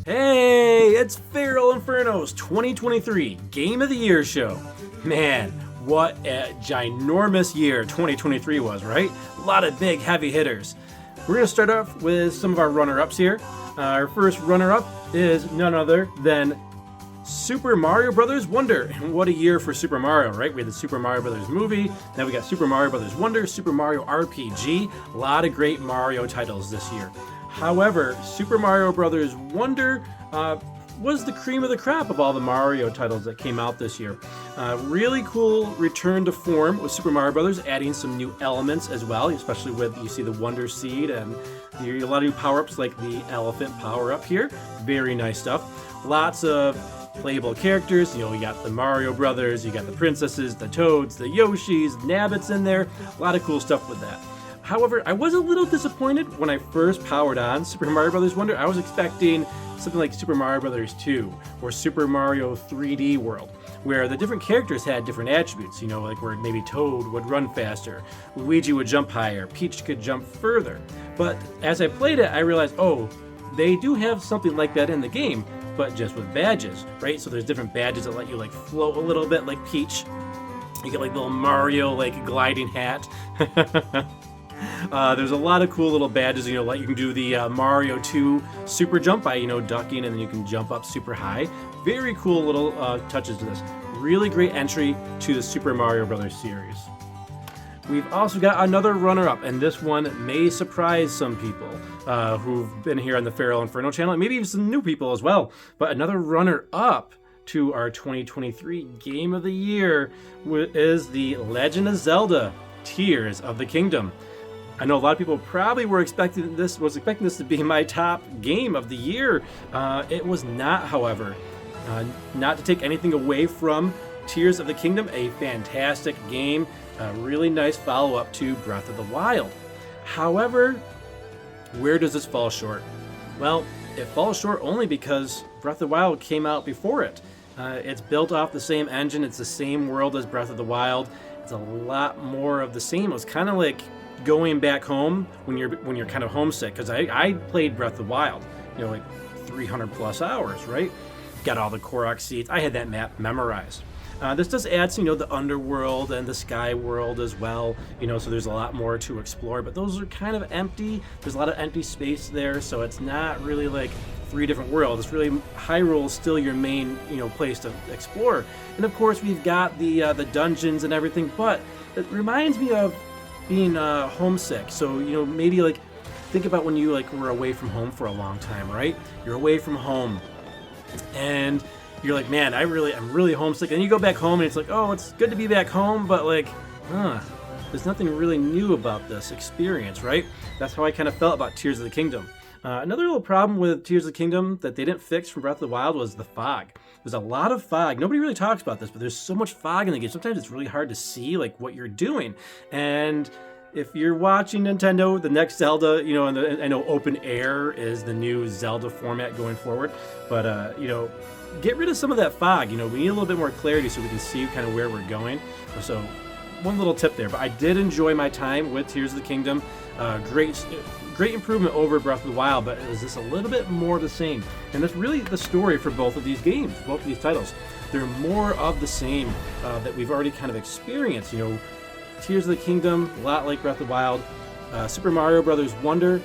Hey, it's FeralInferno's 2023 Game of the Year show. Man, what a ginormous year 2023 was, right? A lot of big heavy hitters. We're going to start off with some of our runner-ups here. Our first runner-up is none other than Super Mario Bros. Wonder. And what a year for Super Mario, right? We had the Super Mario Bros. Movie, then we got Super Mario Bros. Wonder, Super Mario RPG. A lot of great Mario titles this year. However, Super Mario Bros. Wonder was the cream of the crop of all the Mario titles that came out this year. Really cool return to form with Super Mario Bros., adding some new elements as well, especially with, you see the Wonder Seed and a lot of new power-ups like the elephant power-up here. Very nice stuff. Lots of playable characters. You know, you got the Mario Brothers, you got the princesses, the Toads, the Yoshis, Nabbits in there. A lot of cool stuff with that. However, I was a little disappointed when I first powered on Super Mario Bros. Wonder. I was expecting something like Super Mario Bros. 2 or Super Mario 3D World, where the different characters had different attributes, you know, like where maybe Toad would run faster, Luigi would jump higher, Peach could jump further. But as I played it, I realized, oh, they do have something like that in the game, but just with badges, right? So there's different badges that let you like float a little bit like Peach. You get like little Mario like gliding hat. There's a lot of cool little badges, you know, like you can do the Mario 2 super jump by, you know, ducking, and then you can jump up super high. Very cool little touches to this. Really great entry to the Super Mario Bros. Series. We've also got another runner-up, and this one may surprise some people who've been here on the FeralInferno channel, and maybe even some new people as well. But another runner-up to our 2023 Game of the Year is the Legend of Zelda Tears of the Kingdom. I know a lot of people probably were expecting this to be my top game of the year. It was not, however. Not to take anything away from Tears of the Kingdom, a fantastic game, a really nice follow-up to Breath of the Wild. However, where does this fall short? Well, it falls short only because Breath of the Wild came out before it. It's built off the same engine, it's the same world as Breath of the Wild. It's a lot more of the same. It was kind of like going back home when you're kind of homesick, because I played Breath of the Wild, you know, like 300 plus hours, right? Got all the Korok seeds. I had that map memorized. This does add, you know, the underworld and the sky world as well, you know, so there's a lot more to explore, but those are kind of empty. There's a lot of empty space there, so it's not really like 3 different worlds. It's really Hyrule is still your main, you know, place to explore. And of course, we've got the dungeons and everything, but it reminds me of being homesick. So, you know, maybe like think about when you like were away from home for a long time, right? You're away from home and you're like, man, I'm really homesick. And you go back home and it's like, oh, it's good to be back home, but like, there's nothing really new about this experience, right? That's how I kind of felt about Tears of the Kingdom. Another little problem with Tears of the Kingdom that they didn't fix from Breath of the Wild was the fog. There's a lot of fog. Nobody really talks about this, but there's so much fog in the game. Sometimes it's really hard to see like what you're doing. And if you're watching Nintendo, the next Zelda, you know, and I know open air is the new Zelda format going forward, but you know, get rid of some of that fog. You know, we need a little bit more clarity so we can see kind of where we're going. So one little tip there, but I did enjoy my time with Tears of the Kingdom. Great improvement over Breath of the Wild, but it was just a little bit more of the same. And that's really the story for both of these games, both of these titles. They're more of the same that we've already kind of experienced. You know, Tears of the Kingdom, a lot like Breath of the Wild. Super Mario Bros. Wonder,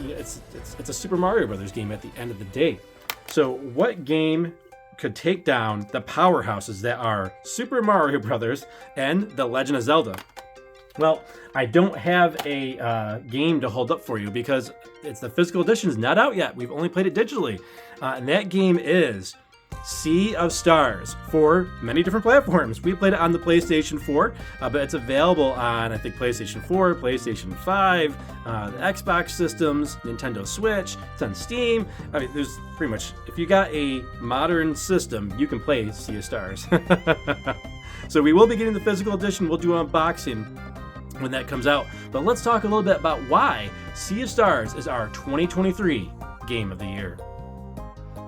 it's a Super Mario Bros. Game at the end of the day. So what game could take down the powerhouses that are Super Mario Bros. And The Legend of Zelda? Well, I don't have a game to hold up for you because it's the physical edition's not out yet. We've only played it digitally. And that game is Sea of Stars for many different platforms. We played it on the PlayStation 4, but it's available on, I think, PlayStation 4, PlayStation 5, the Xbox systems, Nintendo Switch. It's on Steam. I mean, there's pretty much, if you got a modern system, you can play Sea of Stars. So we will be getting the physical edition. We'll do an unboxing when that comes out. But let's talk a little bit about why Sea of Stars is our 2023 Game of the Year.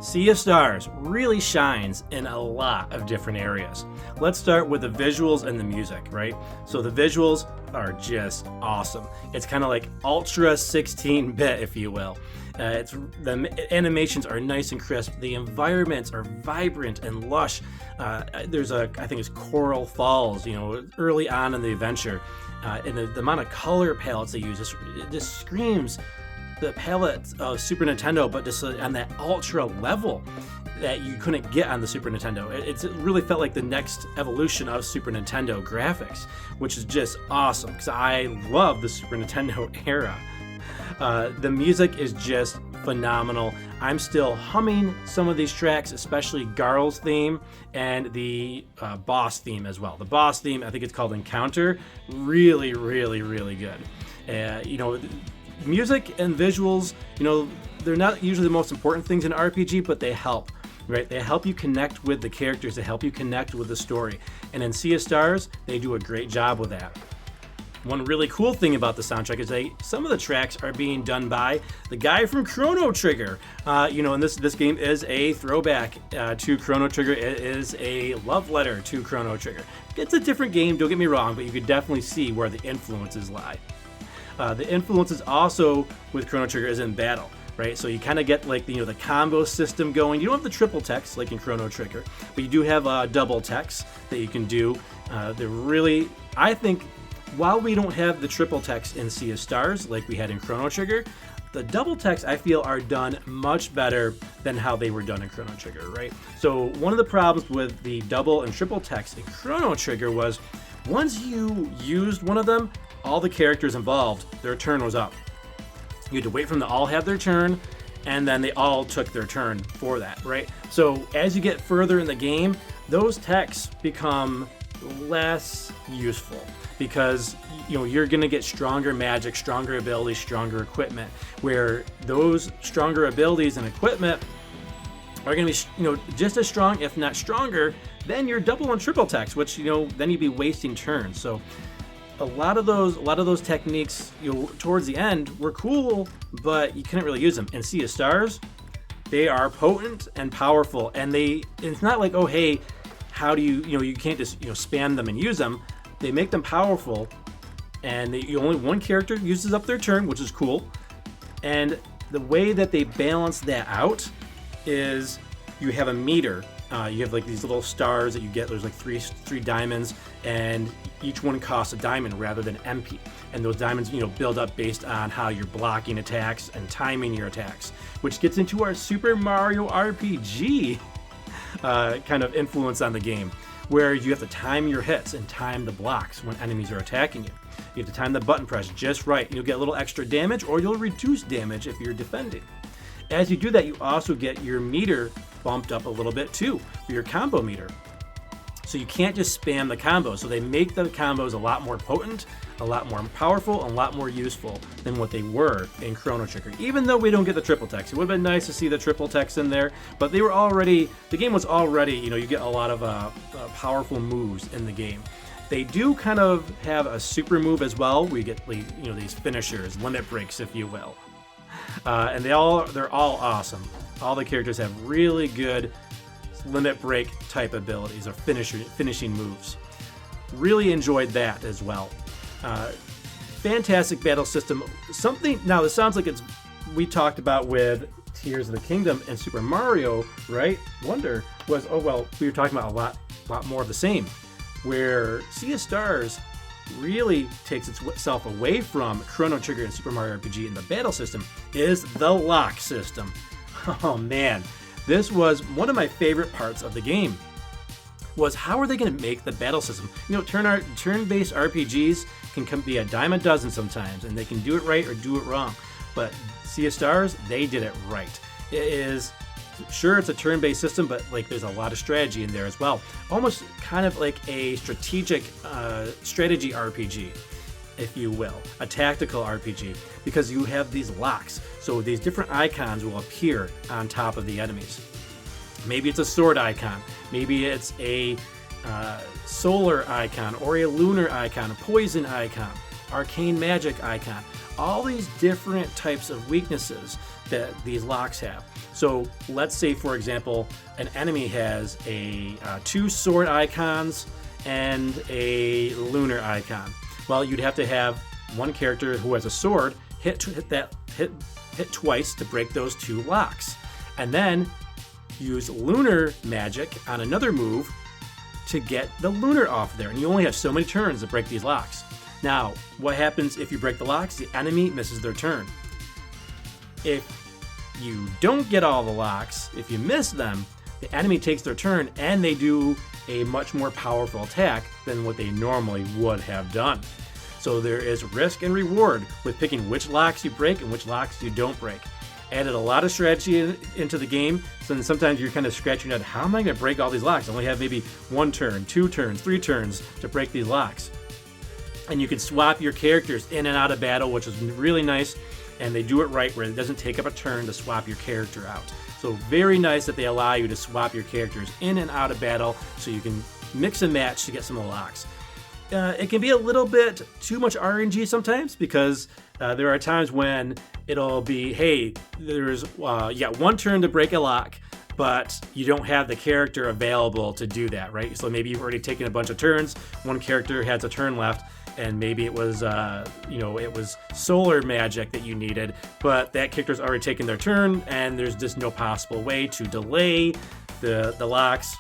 Sea of Stars really shines in a lot of different areas. Let's start with the visuals and the music, right? So the visuals are just awesome. It's kind of like ultra 16-bit, if you will. The animations are nice and crisp. The environments are vibrant and lush. There's I think it's Coral Falls, early on in the adventure. And the amount of color palettes they use, it just screams the palette of Super Nintendo, but just on that ultra level that you couldn't get on the Super Nintendo. It really felt like the next evolution of Super Nintendo graphics, which is just awesome because I love the Super Nintendo era. The music is just phenomenal. I'm still humming some of these tracks, especially Garl's theme and the boss theme as well. The boss theme, I think it's called Encounter, really, really, really good. Music and visuals, they're not usually the most important things in RPG, but they help. Right? They help you connect with the characters. They help you connect with the story. And in Sea of Stars, they do a great job with that. One really cool thing about the soundtrack is some of the tracks are being done by the guy from Chrono Trigger. And this game is a throwback to Chrono Trigger. It is a love letter to Chrono Trigger. It's a different game, don't get me wrong, but you could definitely see where the influences lie. The influences also with Chrono Trigger is in battle. Right, so you kind of get the combo system going. You don't have the triple text like in Chrono Trigger, but you do have double text that you can do. I think, while we don't have the triple text in Sea of Stars like we had in Chrono Trigger, the double text I feel are done much better than how they were done in Chrono Trigger. Right, so one of the problems with the double and triple text in Chrono Trigger was once you used one of them, all the characters involved, their turn was up. You had to wait for them to all have their turn, and then they all took their turn for that, right? So as you get further in the game, those texts become less useful because you're going to get stronger magic, stronger abilities, stronger equipment, where those stronger abilities and equipment are going to be just as strong, if not stronger, than your double and triple text, which then you'd be wasting turns. So a lot of those techniques towards the end were cool, but you couldn't really use them. In Sea of Stars, they are potent and powerful, and it's not like, oh hey, how do you can't just spam them and use them. They make them powerful, and only one character uses up their turn, which is cool. And the way that they balance that out is you have a meter. You have these little stars that you get. There's three diamonds, and each one costs a diamond rather than MP. And those diamonds, build up based on how you're blocking attacks and timing your attacks, which gets into our Super Mario RPG kind of influence on the game, where you have to time your hits and time the blocks when enemies are attacking you. You have to time the button press just right. You'll get a little extra damage, or you'll reduce damage if you're defending. As you do that, you also get your meter bumped up a little bit too for your combo meter. So you can't just spam the combos. So they make the combos a lot more potent, a lot more powerful, and a lot more useful than what they were in Chrono Trigger. Even though we don't get the triple text, it would have been nice to see the triple text in there, but the game was already, you get a lot of powerful moves in the game. They do kind of have a super move as well. We get these finishers, limit breaks, if you will. And they're all awesome. All the characters have really good limit break type abilities or finishing moves. Really enjoyed that as well. Fantastic battle system. Now this sounds like we talked about with Tears of the Kingdom and Super Mario, right? Wonder was, we were talking about a lot more of the same. Where Sea of Stars really takes itself away from Chrono Trigger and Super Mario RPG in the battle system is the lock system. Oh man, this was one of my favorite parts of the game. Was how are they going to make the battle system? Turn-based RPGs can be a dime a dozen sometimes, and they can do it right or do it wrong. But Sea of Stars, they did it right. It is, sure, it's a turn-based system, but there's a lot of strategy in there as well. Almost kind of like a strategic strategy RPG, if you will, a tactical RPG, because you have these locks. So these different icons will appear on top of the enemies. Maybe it's a sword icon, maybe it's a solar icon, or a lunar icon, a poison icon, arcane magic icon. All these different types of weaknesses that these locks have. So let's say, for example, an enemy has two sword icons and a lunar icon. Well, you'd have to have one character who has a sword hit twice to break those 2 locks, and then use lunar magic on another move to get the lunar off there. And you only have so many turns to break these locks. Now, what happens if you break the locks? The enemy misses their turn. If you don't get all the locks, if you miss them, the enemy takes their turn and they do a much more powerful attack than what they normally would have done. So there is risk and reward with picking which locks you break and which locks you don't break. Added a lot of strategy into the game, so then sometimes you're kind of scratching your head, how am I going to break all these locks? I only have maybe 1 turn, 2 turns, 3 turns to break these locks. And you can swap your characters in and out of battle, which is really nice, and they do it right where it doesn't take up a turn to swap your character out. So very nice that they allow you to swap your characters in and out of battle so you can mix and match to get some of the locks. It can be a little bit too much RNG sometimes because there are times when it'll be, hey, there's you got 1 turn to break a lock, but you don't have the character available to do that, right? So maybe you've already taken a bunch of turns, 1 character has a turn left, and maybe it was, it was solar magic that you needed, but that character's already taken their turn, and there's just no possible way to delay the locks.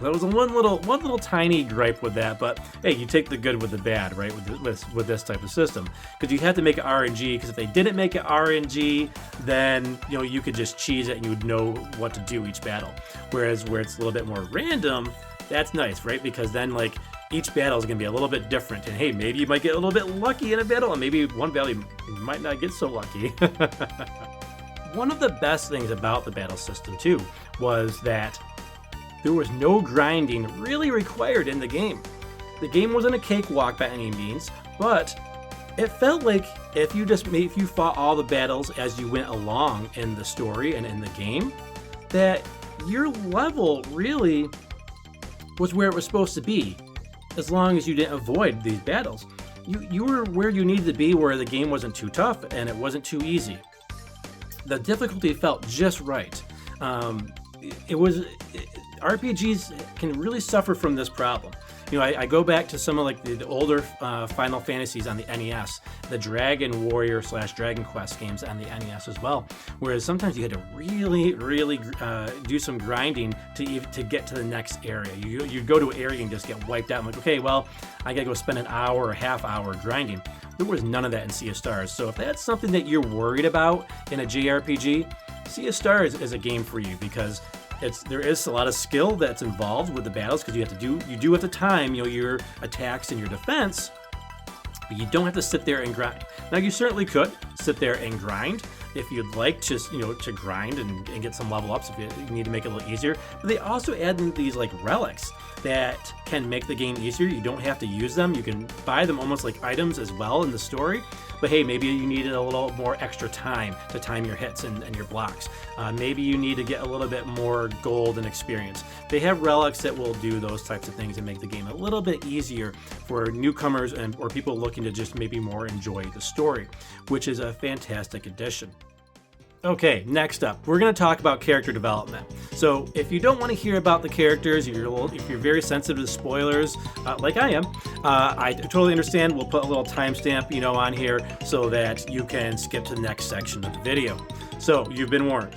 That was one little tiny gripe with that, but hey, you take the good with the bad, right? With this type of system, because you had to make it RNG. Because if they didn't make it RNG, then you could just cheese it and you would know what to do each battle. Whereas where it's a little bit more random, that's nice, right? Because then each battle is going to be a little bit different, and hey, maybe you might get a little bit lucky in a battle, and maybe one battle you might not get so lucky. One of the best things about the battle system too was that there was no grinding really required in the game. The game wasn't a cakewalk by any means, but it felt like if you fought all the battles as you went along in the story and in the game, that your level really was where it was supposed to be, as long as you didn't avoid these battles. You were where you needed to be, where the game wasn't too tough and it wasn't too easy. The difficulty felt just right. RPGs can really suffer from this problem. I go back to some of the older Final Fantasies on the NES, the Dragon Warrior / Dragon Quest games on the NES as well. Whereas sometimes you had to really do some grinding to get to the next area. You'd go to an area and just get wiped out. I'm like, okay, well, I gotta go spend an hour or a half hour grinding. There was none of that in Sea of Stars. So if that's something that you're worried about in a JRPG, Sea of Stars is a game for you, because there is a lot of skill that's involved with the battles, because you do have to time your attacks and your defense, but you don't have to sit there and grind. Now you certainly could sit there and grind if you'd like to grind and get some level ups if you need to make it a little easier. But they also add in these relics that can make the game easier. You don't have to use them. You can buy them almost like items as well in the story. But hey, maybe you needed a little more extra time to time your hits and your blocks. Maybe you need to get a little bit more gold and experience. They have relics that will do those types of things and make the game a little bit easier for newcomers or people looking to just maybe more enjoy the story, which is a fantastic addition. Okay, next up, we're going to talk about character development. So if you don't want to hear about the characters, if you're very sensitive to spoilers, like I am, I totally understand. We'll put a little timestamp, on here so that you can skip to the next section of the video. So you've been warned.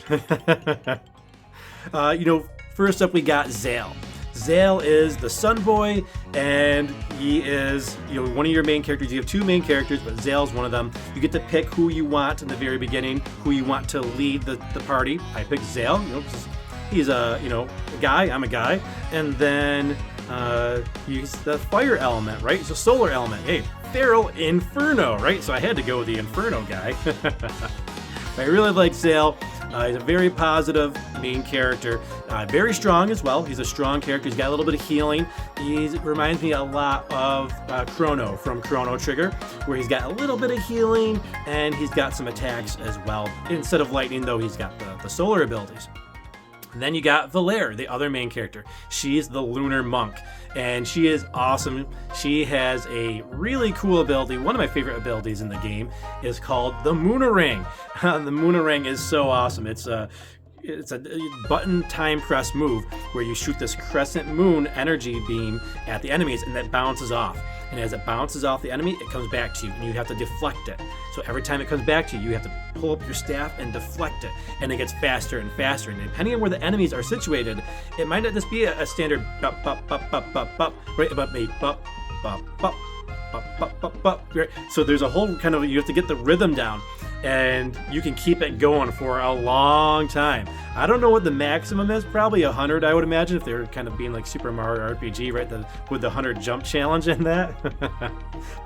First up we got Zale. Zale is the Sun Boy, and he is, one of your main characters. You have 2 main characters, but Zale's one of them. You get to pick who you want in the very beginning, who you want to lead the party. I picked Zale, he's a guy, I'm a guy, and then he's the fire element, right? He's a solar element. Hey, FeralInferno, right? So I had to go with the Inferno guy. I really like Zale. He's a very positive main character, very strong as well. He's a strong character. He's got a little bit of healing. He reminds me a lot of Chrono from Chrono Trigger, where he's got a little bit of healing and he's got some attacks as well. Instead of lightning, though, he's got the solar abilities. And then you got Valere, the other main character. She's the lunar monk, and she is awesome. She has a really cool ability. One of my favorite abilities in the game is called the Moonerang. The Moonerang is so awesome. It's a button time press move where you shoot this crescent moon energy beam at the enemies, and that bounces off. and as it bounces off the enemy, it comes back to you, and you have to deflect it. So every time it comes back to you, you have to pull up your staff and deflect it, and it gets faster and faster. And depending on where the enemies are situated, it might not just be a standard bop, bop, bop, bop, bop, bop, right? But maybe bop, bop, bop, bop, bop, bop, bop, right? So there's a whole kind of, you have to get the rhythm down, and you can keep it going for a long time. I don't know what the maximum is, probably 100, I would imagine, if they're kind of being like Super Mario RPG, right? With the 100 jump challenge in that.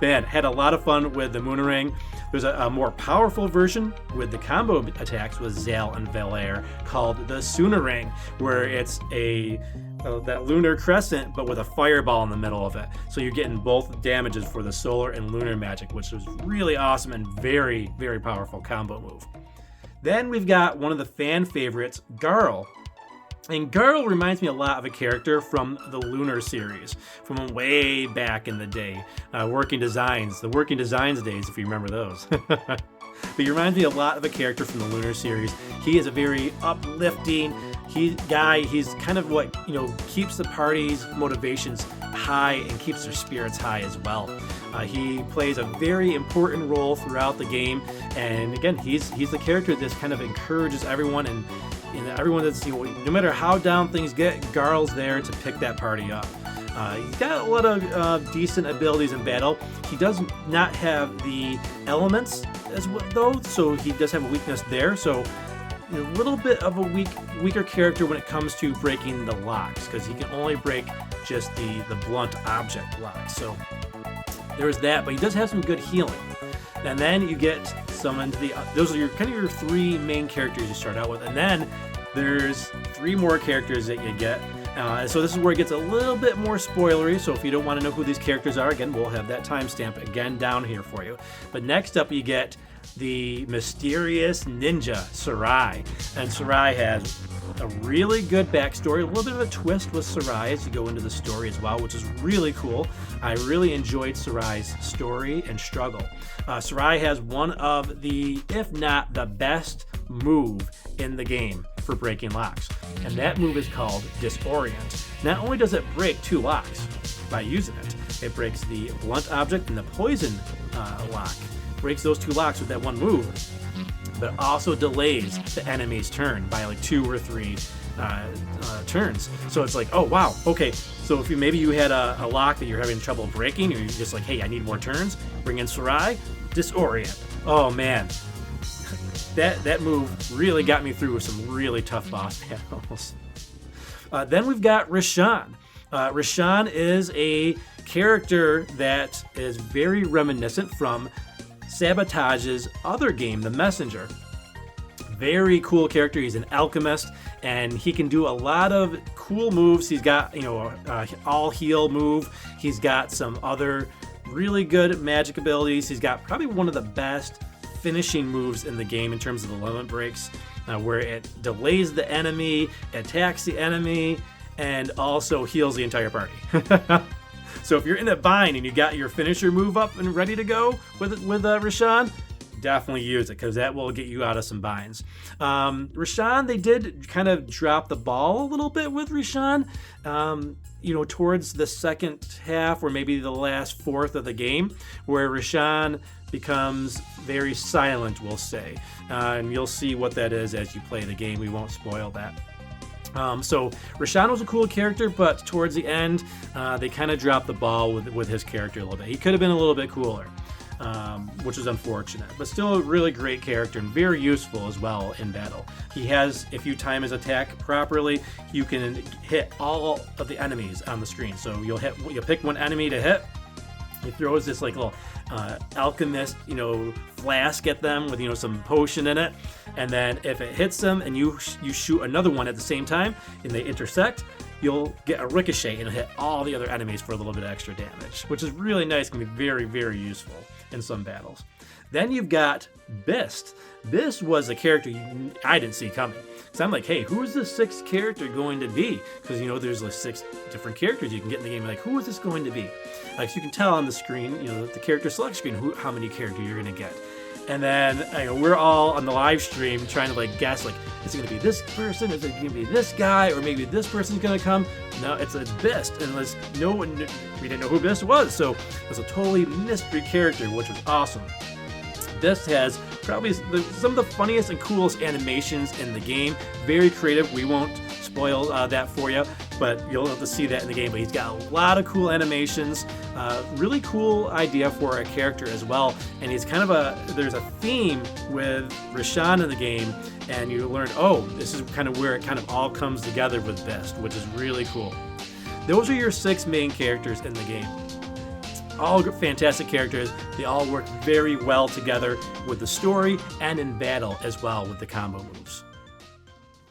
Man, had a lot of fun with the Moonerang. There's a more powerful version with the combo attacks with Zal and Valair called the Soonerang, where it's that lunar crescent, but with a fireball in the middle of it. So you're getting both damages for the solar and lunar magic, which was really awesome and very, very powerful combo move. Then we've got one of the fan favorites, Garl. And Garl reminds me a lot of a character from the Lunar series, from way back in the day. The Working Designs days, if you remember those. But he reminds me a lot of a character from the Lunar series. He is a very uplifting guy. He's kind of what, keeps the party's motivations high and keeps their spirits high as well. He plays a very important role throughout the game, and again, he's the character that just kind of encourages everyone, and everyone that's, no matter how down things get, Garl's there to pick that party up. He's got a lot of decent abilities in battle. He does not have the elements as well, though, so he does have a weakness there. So a little bit of a weaker character when it comes to breaking the locks, because he can only break just the blunt object locks. So there's that, but he does have some good healing. And then you get summoned those are your three main characters you start out with, and then there's three more characters that you get. So this is where it gets a little bit more spoilery, so if you don't want to know who these characters are, again, we'll have that timestamp again down here for you. But next up you get the mysterious ninja, Sarai. And Sarai has a really good backstory, a little bit of a twist with Sarai as you go into the story as well, which is really cool. I really enjoyed Sarai's story and struggle. Sarai has one of the, if not the best move in the game for breaking locks, and that move is called Disorient. Not only does it break two locks by using it, it breaks the blunt object and the poison lock. Breaks those two locks with that one move, but also delays the enemy's turn by like 2 or 3 turns. So it's like, oh wow, okay. So if maybe you had a lock that you're having trouble breaking, or you're just like, hey, I need more turns, bring in Sarai, Disorient. Oh man, that move really got me through some really tough boss battles. Then we've got Roshan. Roshan is a character that is very reminiscent from Sabotage's other game, The Messenger. Very cool character. He's an alchemist, and he can do a lot of cool moves. He's got, all heal move. He's got some other really good magic abilities. He's got probably one of the best finishing moves in the game in terms of the limit breaks, where it delays the enemy, attacks the enemy, and also heals the entire party. So if you're in a bind and you got your finisher move up and ready to go with Roshan, definitely use it, because that will get you out of some binds. Roshan, they did kind of drop the ball a little bit with Roshan, towards the second half, or maybe the last fourth of the game, where Roshan becomes very silent, we'll say. And you'll see what that is as you play the game. We won't spoil that. So Roshan was a cool character, but towards the end, they kind of dropped the ball with his character a little bit. He could have been a little bit cooler, which is unfortunate, but still a really great character and very useful as well in battle. He has, if you time his attack properly, you can hit all of the enemies on the screen. So you'll pick one enemy to hit. He throws this like little alchemist, flask at them with some potion in it, and then if it hits them and you shoot another one at the same time and they intersect, you'll get a ricochet and it'll hit all the other enemies for a little bit of extra damage, which is really nice. Can be very, very useful in some battles. Then you've got Bist. This was a character I didn't see coming. So I'm like, hey, who is the sixth character going to be? Because there's like 6 different characters you can get in the game. Like, who is this going to be? Like, so you can tell on the screen, the character select screen, how many characters you're going to get. And then we're all on the live stream trying to like guess, like, is it gonna be this person? Is it gonna be this guy? Or maybe this person's gonna come? No, it's Bist, and we didn't know who Bist was, so it was a totally mystery character, which was awesome. Bist has probably some of the funniest and coolest animations in the game. Very creative. We won't spoil that for you, but you'll have to see that in the game. But he's got a lot of cool animations. Really cool idea for a character as well. And he's kind of there's a theme with Roshan in the game, and you learn, oh, this is kind of where it kind of all comes together with Bist, which is really cool. Those are your 6 main characters in the game. All fantastic characters. They all work very well together with the story and in battle as well with the combo moves.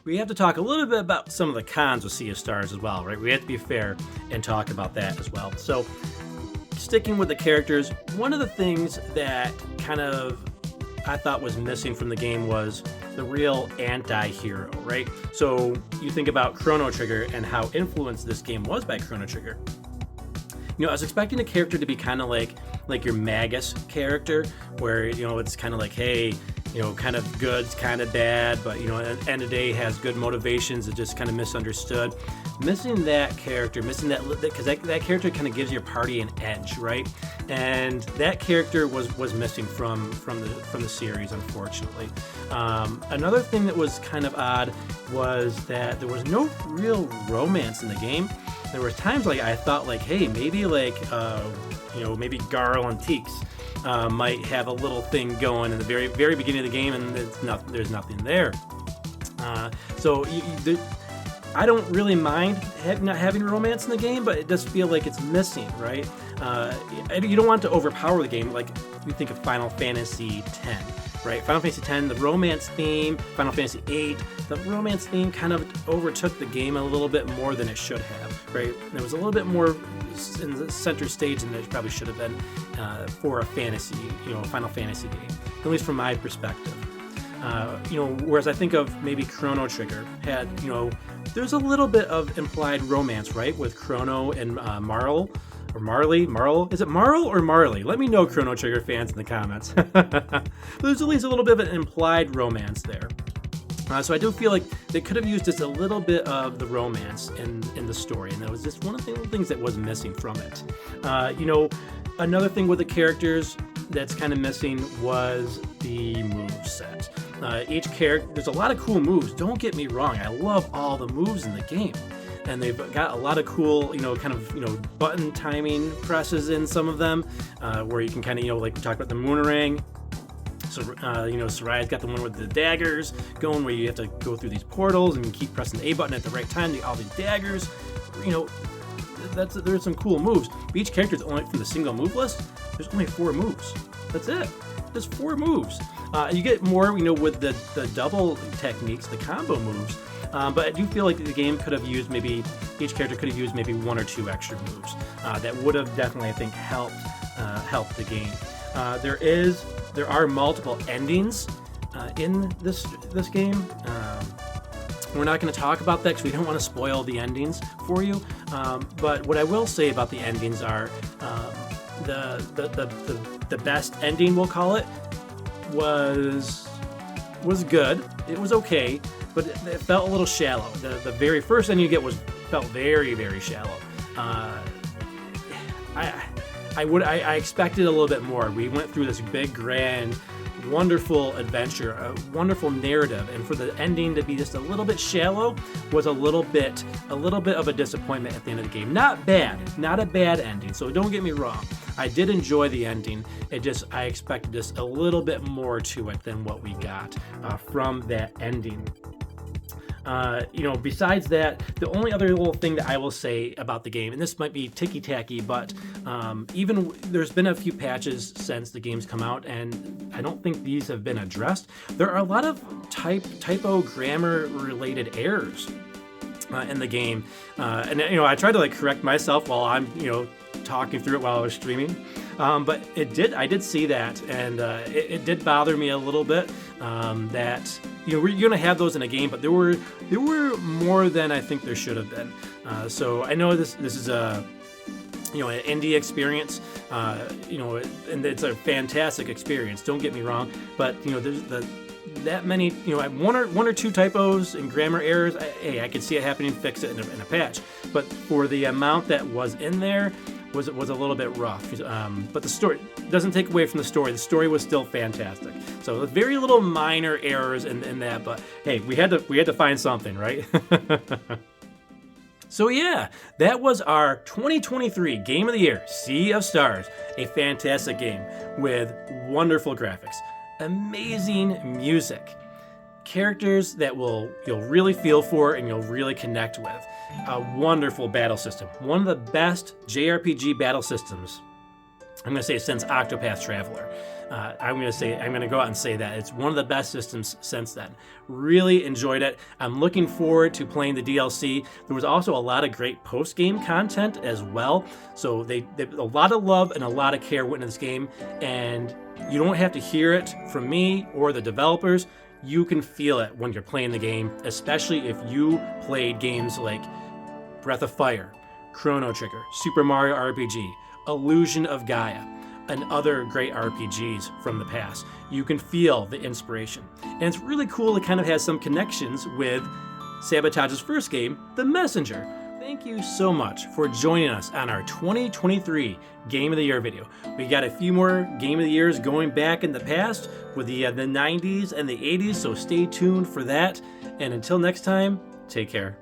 We have to talk a little bit about some of the cons with Sea of Stars as well, right? We have to be fair and talk about that as well. So, sticking with the characters, one of the things that kind of I thought was missing from the game was the real anti-hero, right? So, you think about Chrono Trigger and how influenced this game was by Chrono Trigger. I was expecting a character to be kind of like your Magus character, where, it's kind of like, hey, kind of good, kind of bad, but, at the end of the day has good motivations. It's just kind of misunderstood. Missing that character, because that character kind of gives your party an edge, right? And that character was missing from the series, unfortunately. Another thing that was kind of odd was that there was no real romance in the game. There were times like I thought like, hey, maybe maybe Garl and Teeks might have a little thing going in the very, very beginning of the game, and there's nothing there. So I don't really mind not having romance in the game, but it does feel like it's missing, right? You don't want to overpower the game. Like you think of Final Fantasy X, right? Final Fantasy X, the romance theme, Final Fantasy VIII, the romance theme kind of overtook the game a little bit more than it should have, right? There was a little bit more in the center stage than it probably should have been for a fantasy, Final Fantasy game, at least from my perspective. Whereas I think of maybe Chrono Trigger had, there's a little bit of implied romance, right, with Chrono and Marl. Or Marley? Marl? Is it Marl or Marley? Let me know, Chrono Trigger fans, in the comments. There's at least a little bit of an implied romance there. So I do feel like they could have used just a little bit of the romance in the story, and that was just one of the things that was missing from it. Another thing with the characters that's kind of missing was the moveset. Each character, there's a lot of cool moves. Don't get me wrong, I love all the moves in the game. And they've got a lot of cool, button timing presses in some of them, where you can kind of, like we talked about the Moonerang. So, Soraya's got the one with the daggers going, where you have to go through these portals and keep pressing the A button at the right time to get all these daggers. There's some cool moves. But each character is only from the single move list. There's only 4 moves. That's it. Just 4 moves. You get more, with the double techniques, the combo moves. But I do feel like the game could have used each character could have used maybe 1 or 2 extra moves. That would have definitely, I think, helped the game. There are multiple endings in this game. We're not going to talk about that because we don't want to spoil the endings for you. But what I will say about the endings are the best ending, we'll call it, was good. It was okay, but it felt a little shallow. The very first ending you get felt very, very shallow. I expected a little bit more. We went through this big, grand, wonderful adventure, a wonderful narrative, and for the ending to be just a little bit shallow was a little bit of a disappointment at the end of the game. Not bad, not a bad ending. So don't get me wrong. I did enjoy the ending. I expected just a little bit more to it than what we got from that ending. Besides that, the only other little thing that I will say about the game, and this might be ticky-tacky, but even there's been a few patches since the game's come out, and I don't think these have been addressed. There are a lot of typo grammar-related errors in the game, and I tried to correct myself while I'm talking through it while I was streaming, but I did see that, and it did bother me a little bit that. You're going to have those in a game, but there were more than I think there should have been. So I know this is you know, an indie experience, you know, and it's a fantastic experience. Don't get me wrong, but you know, there's that many, you know, one or two typos and grammar errors. Hey, I could see it happening. Fix it in a patch. But for the amount that was in there, was a little bit rough. But the story doesn't take away from the story. The story was still fantastic. So very little minor errors in that. But hey, we had to find something, right? So yeah, that was our 2023 Game of the Year, Sea of Stars. A fantastic game with wonderful graphics, amazing music, characters that you'll really feel for and you'll really connect with, a wonderful battle system, one of the best JRPG battle systems, I'm going to say, since Octopath Traveler. I'm going to go out and say that. It's one of the best systems since then. Really enjoyed it. I'm looking forward to playing the DLC. There was also a lot of great post-game content as well. So they a lot of love and a lot of care went into this game. And you don't have to hear it from me or the developers. You can feel it when you're playing the game, especially if you played games like Breath of Fire, Chrono Trigger, Super Mario RPG, Illusion of Gaia, and other great RPGs from the past. You can feel the inspiration. And it's really cool to kind of have some connections with Sabotage's first game, The Messenger. Thank you so much for joining us on our 2023 Game of the Year video. We got a few more Game of the Years going back in the past with the 90s and the 80s, so stay tuned for that. And until next time, take care.